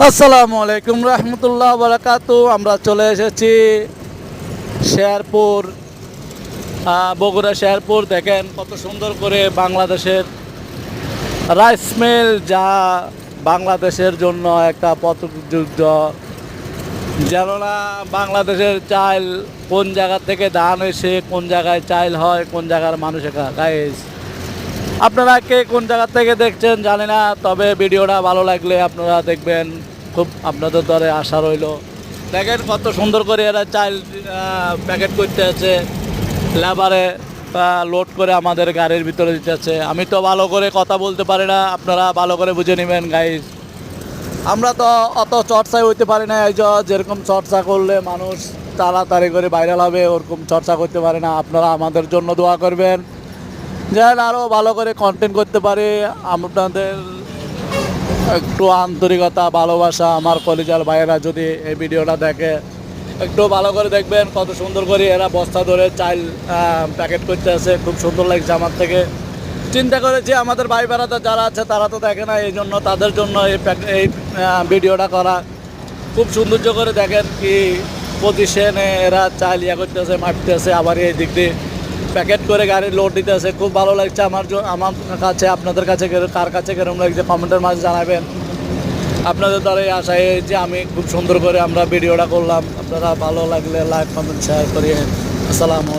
আসসালামু আলাইকুম রহমতুল্লাহ বারাকাতু। আমরা চলে এসেছি শেরপুর, বগুড়া শেরপুর। দেখেন কত সুন্দর করে বাংলাদেশের রাইস মিল, যা বাংলাদেশের জন্য একটা পথযুদ্ধ। যেন না বাংলাদেশের চাল কোন জায়গা থেকে ধান এসে কোন জায়গায় চাল হয়, কোন জায়গার মানুষের গাইস। আপনারা কে কোন জায়গা থেকে দেখছেন জানি না, তবে ভিডিওটা ভালো লাগলে আপনারা দেখবেন, খুব আপনাদের দ্বারে আশা রইল। দেখেন কত সুন্দর করে এরা চাল প্যাকেট করতে আছে, লেবারে লোড করে আমাদের গাড়ির ভিতরে দিতে আছে। আমি তো ভালো করে কথা বলতে পারি না, আপনারা ভালো করে বুঝে নেবেন গাইস। আমরা তো অত চর্চায় হইতে পারি না, এই যেরকম চর্চা করলে মানুষ তাড়াতাড়ি করে ভাইরাল হবে ওরকম চর্চা করতে পারে না। আপনারা আমাদের জন্য দোয়া করবেন যেন আরও ভালো করে কন্টেন্ট করতে পারি। আপনাদের একটু আন্তরিকতা, ভালোবাসা, আমার কলিজার ভাইয়েরা যদি এই ভিডিওটা দেখে একটু ভালো করে দেখবেন কত সুন্দর করে এরা বস্তা ধরে চাল প্যাকেট করতে আছে। খুব সুন্দর লাগছে আমার থেকে। চিন্তা করেছি আমাদের ভাই বেড়াতে যারা আছে তারা তো দেখে না, এই জন্য তাদের জন্য এই ভিডিওটা করা। খুব সৌন্দর্য করে দেখেন কি পজিশনে এরা চাল ইয়া করতেছে, মারতেছে, আবার এই দিক দিয়ে প্যাকেট করে গাড়ি লোড দিতে আছে। খুব ভালো লাগছে আমার কাছে। আপনাদের কাছে কার কাছে কেরম লাগছে কমেন্টের মাঝে জানাবেন। আপনাদের দ্বারা এই আশায় যে আমি খুব সুন্দর করে আমরা ভিডিওটা করলাম। আপনারা ভালো লাগলে লাইক কমেন্ট শেয়ার করিয়ে। আসসালামু